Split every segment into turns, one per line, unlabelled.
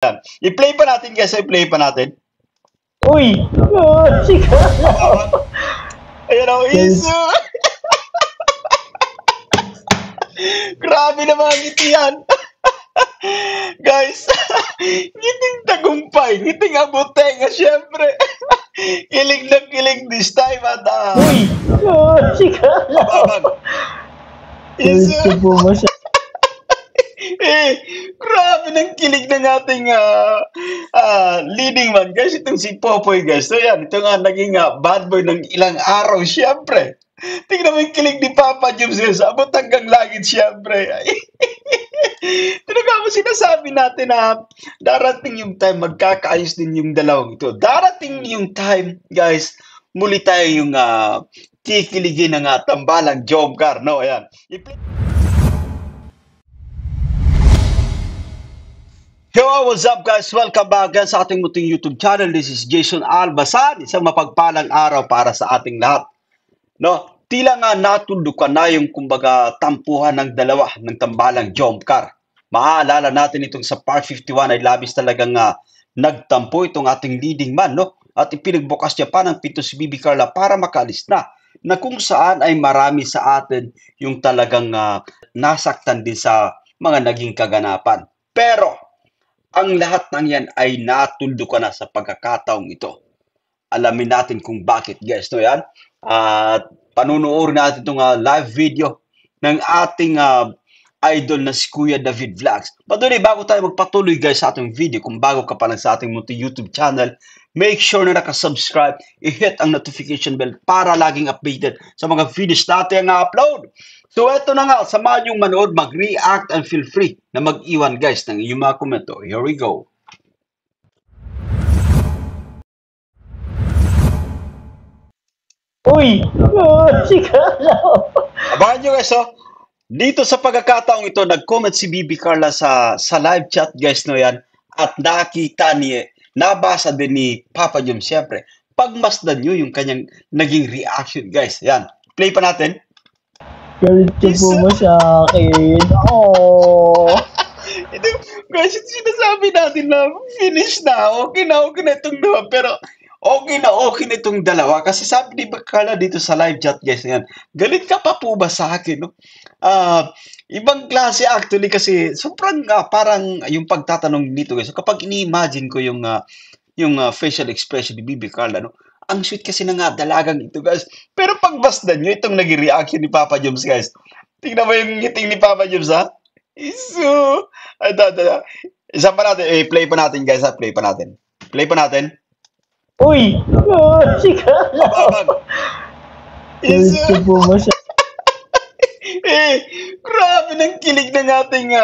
Yan. I-play pa natin guys, i-play pa natin.
Uy! Sigaw!
Ayan o, Isu! Grabe naman ang ngiti yan. Guys, ngiting tagumpay, ngiting abutenga, syempre. Kilig na kilig this time at
Uy! Sigaw!
Isu!
Gusto po mo siya.
Grabe ng kilig ng ating leading man, guys. Itong si Popoy, guys. So yan, ito nga naging bad boy ng ilang araw, syempre. Tingnan mo yung kilig ni Papa Jobs, guys. Abot hanggang langit, syempre. Talaga mo sinasabi natin na darating yung time, magkakaayos din yung dalawang ito. Darating yung time, guys, muli tayo yung kikiligin ng tambalang Jomcar, no? Ayan. Yo, what's up guys? Welcome back again sa ating muting YouTube channel. This is Jason Albasan. Isang mapagpalang araw para sa ating lahat. No, tila nga natuldukan na yung kumbaga tampuhan ng dalawa ng tambalang Jomcar. Maaalala natin itong sa Part 51 ay labis talagang nagtampo itong ating leading man, no? At ipinagbukas niya pa ng pinto si Bibi Carla para makalis na kung saan ay marami sa atin yung talagang nasaktan din sa mga naging kaganapan. Pero ang lahat ng yan ay natuldukan na sa pagkakataong ito. Alamin natin kung bakit, guys. No, yan. At panunuorin natin itong live video ng ating idol na si Kuya David Vlogs. But bago tayo magpatuloy, guys, sa ating video, kung bago ka pa lang sa ating YouTube channel, make sure na nakasubscribe, i-hit ang notification bell para laging updated sa mga videos natin ang upload. So, eto na nga, samahan yung manood, mag-react and feel free na mag-iwan, guys, ng iyong mga komento. Here we go.
Uy! Sigaw!
Abangan nyo, guys, oh. Dito sa pagkakataong ito, nag-comment si Bibi Carla sa live chat, guys, no yan. At nakita niya, nabasa din ni Papa Jom, siyempre. Pagmasdan nyo yung kanyang naging reaction, guys. Yan. Play pa natin.
Ganito po mo sa akin. Oh.
Ito, guys, sinasabi natin na finish na. Okay na itong dalawa. Pero okay na itong dalawa. Kasi sabi ni Bakala dito sa live chat, guys, yan, galit ka pa po ba sa akin, no? Ibang klase actually kasi sobrang parang yung pagtatanong dito, guys. So, kapag ini-imagine ko yung facial expression ni Bibi Carla, no? Ang sweet kasi na nga dalagang ito, guys. Pero pagbasdan nyo, itong naging reaction ni Papa Jobs, guys. Tingnan mo yung ngiting ni Papa Jobs, ha? Isu! Isa pa natin. Play pa natin, guys, ha? Play pa natin. Play pa natin.
Uy! Sigaw! Ganito po mo sa
grabe ng kilig ng ating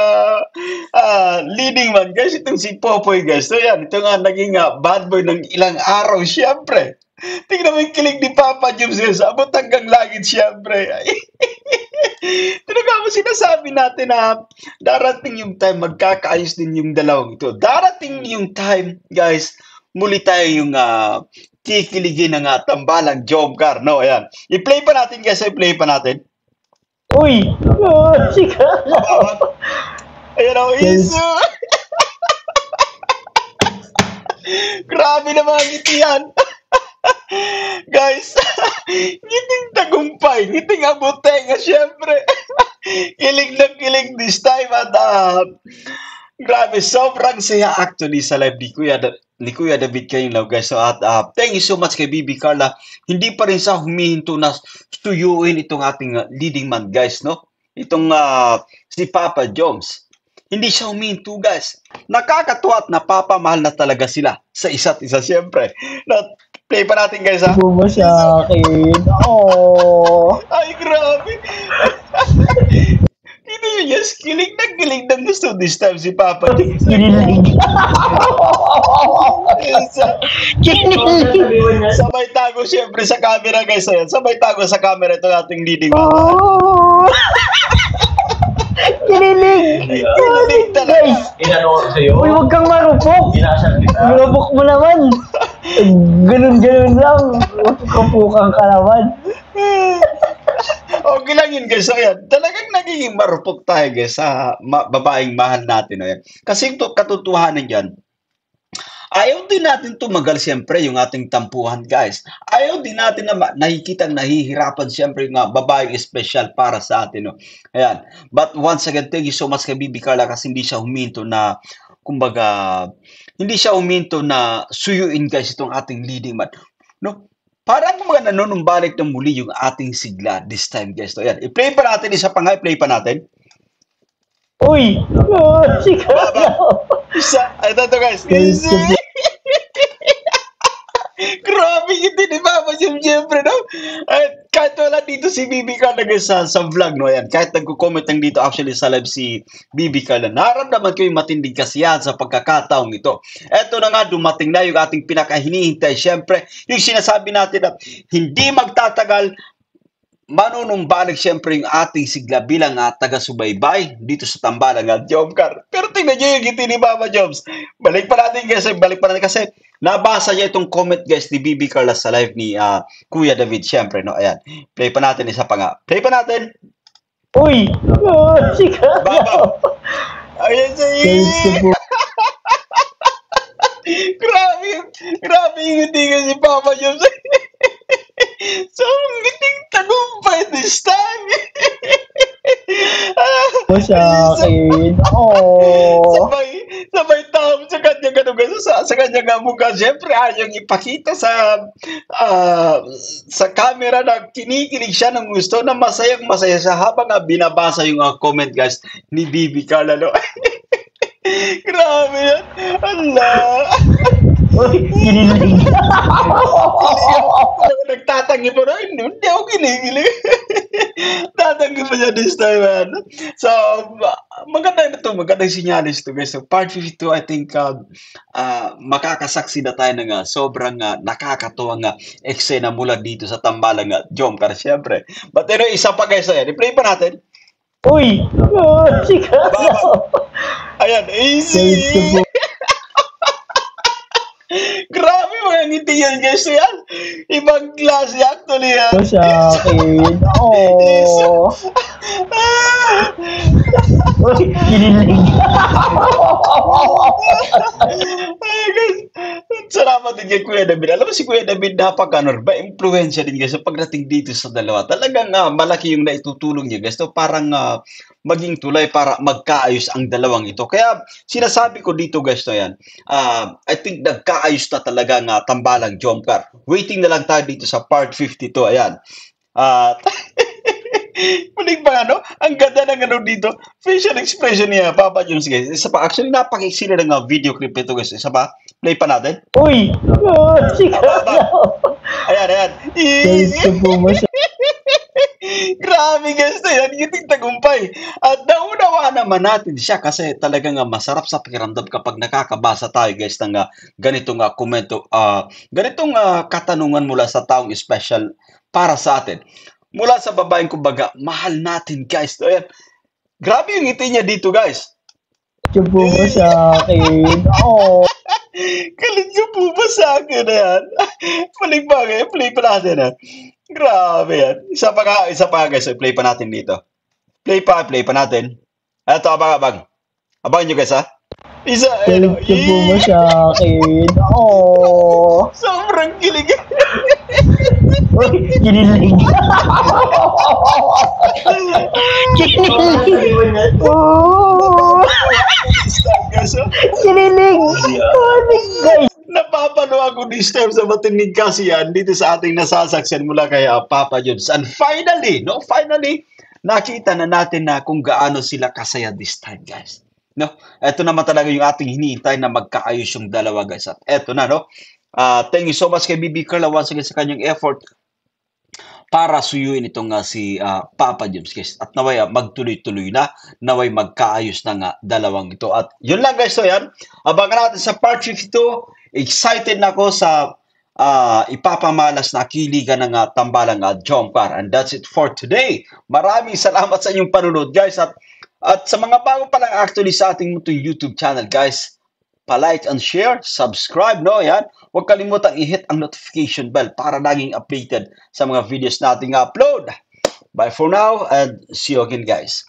leading man, guys. Itong si Popoy, guys. So yan, ito nga naging bad boy ng ilang araw, syempre. Tingnan mo yung kilig ni Papa Jobs, guys. Abot hanggang langit, syempre. Talaga mo sinasabi natin na darating yung time, magkakaayos din yung dalawang ito. Darating yung time, guys, muli tayo yung kikiligin ng tambalang Jomcar, no? Ayan. I-play pa natin, guys. I-play pa natin.
Uy! Sigaw!
Ayan o, Isu! Grabe naman ang ngiti yan. Guys, ngiting tagumpay, ngiting abutenga, syempre. Kilig na kilig this time at grabe, sobrang saya actually sa live ni Kuya David Kainlaw, guys. So at thank you so much kay Bibi Carla. Hindi pa rin sa humihinto na tuyuin itong ating leading man, guys, no? Itong si Papa Jobs. Hindi siya humihinto, guys. Nakakatuwa at napapamahal na talaga sila sa isa't isa, syempre. Play pa natin, guys, ha?
Po mo sa akin. Oh.
Ay, grabe. Hindi yun, yes, kilig na gusto this time si Papa Jobs.
Kinilig.
Kinilig. Sabay tago syempre sa camera, guys. Ayan. Sabay tago sa camera ito ating leading man.
Oh. Kinilig.
Kinilig talaga.
Inano ko sa'yo?
Uy, huwag kang marupok.
Inasal kita.
Marupok mo naman. Ganun lang. Pukang ka naman.
Okay lang yun, guys. So, ayan. Talagang nagiging marupok tayo, guys, sa babaeng mahal natin. Ayan. Kasi ito, katotohanan dyan, Ayaw din natin tumagal siyempre yung ating tampuhan, guys. Ayaw din natin na nakikitang nahihirapan siyempre yung babaeng espesyal para sa atin. No? Ayan. But once again, thank you so much kay Bibi Carla kasi hindi siya huminto na, kumbaga, hindi siya huminto na suyuin, guys, itong ating leading man. No? Parang mga nanonumbalik na muli yung ating sigla this time, guys. So, ayan. I-play pa natin, isa pa nga, i-play pa natin.
Uy! Sikat na!
Isa, ito guys. Grabe hindi ni Mama Jim, siyempre, no? At kahit wala dito si Bibi Carla sa vlog, no? Ayan, kahit nagko-comment lang dito actually sa live si Bibi Carla, naramdaman ko yung matinding kasiyahan sa pagkakataong ito. Eto na nga, dumating na yung ating pinakahinihintay. Siyempre, yung sinasabi natin na hindi magtatagal, manunumbalik siyempre yung ating sigla bilang taga-subaybay dito sa Tambalang at Jomcar. Pero tingnan nyo yung ngiti ni Mama Jobs. Balik pa natin kasi nabasa niya itong comment, guys, ni Bibi Carla sa live ni Kuya David, siyempre, no? Ayan, play pa natin, isa pa nga. Play pa natin.
Uy! Sikat na!
Baba. Ayan siya. Grabe yung ngiti kasi Papa Jobs. So, ngiting tagumpay this time.
Sa akin. Oh.
Sabay tao sa kanya ganun, sa kanya nga mukha. Siyempre, ayaw ipakita sa camera na kinikilig siya ng gusto na masaya siya habang binabasa yung comment, guys, ni Bibi Carla. No? Grabe yan. Allah.
Kinilig.
Nagtatanggi pa rin. Hindi ako kinikilig. Tatanggi pa siya this time, man. So, maganda na ito. Magandang sinyalis to, guys. So, part 52, I think, makakasaksi na tayo ng sobrang nakakatuwang eksena mula dito sa Tambalang Jomcar, siyempre. But anyway, isa pa, guys. Ayan, i-play pa natin.
Uy! Sikat na!
Ayan, easy! Grabe mga ngiti yan, guys. Yan. Ibang klase actually yan.
Sa akin. Oh. Kinilig.
Salamat din kay Kuya David. Alam mo si Kuya David impluensya din, guys, sa pagdating dito sa dalawa. Talagang malaki yung naitutulong niya, guys. So, parang maging tulay para magkaayos ang dalawang ito. Kaya sinasabi ko dito, guys, na yan, I think nagkaayos na talaga ng Tambalang Jomcar. Waiting na lang tayo dito sa part 52. Ayan. Muling pa ang ganda ng dito, facial expression niya, Papa Jones, guys. Isa pa, actually, napakisili ng video clip ito, guys. Isa pa, play pa natin.
Uy! Sikat na!
Ayan. Grabe, guys, na yan, ngiting tagumpay. At naunawa naman natin siya kasi talagang masarap sa pakiramdam kapag nakakabasa tayo, guys, ng ganitong komento, ganitong katanungan mula sa taong special para sa atin. Mula sa babaeng, kumbaga, mahal natin, guys. So, ayan. Grabe yung ngiti niya dito, guys.
Chupo mo sa akin. Oh.
Kalit chupo mo sa akin na yan. Maling bagay, play pa natin. Grabe yan. Isa pa guys. Play pa natin dito. Play pa natin. Ito, abang. Abang nyo, guys, ha? Isa,
Chupo mo sa akin. Oh.
Sobrang kilig.
Kinilig. Kinilig. Oh. Kinilig. Guys.
Napapalo ako this time sa matinig kasi yan dito sa ating nasasaksiyan mula kay Papa Jones. And finally, nakita na natin na kung gaano sila kasaya this time, guys. No? Ito naman talaga yung ating hinihintay na magkaayos yung dalawa, guys. At eto na, no? Thank you so much kay Bibi Carla once again sa kanyang effort para suyuin itong si Papa James, guys. At naway magtuloy-tuloy na, naway magkaayos ng dalawang ito. At yun lang, guys. So yan, abangan natin sa part 52. Excited na ako sa ipapamalas na kiligan ng Tambalang Jomcar. And that's it for today. Maraming salamat sa inyong panunod, guys. At sa mga bago pa lang actually sa ating YouTube channel, guys, pa-like and share, subscribe, no? Yan. Huwag kalimutang i-hit ang notification bell para laging updated sa mga videos nating upload. Bye for now and see you again, guys.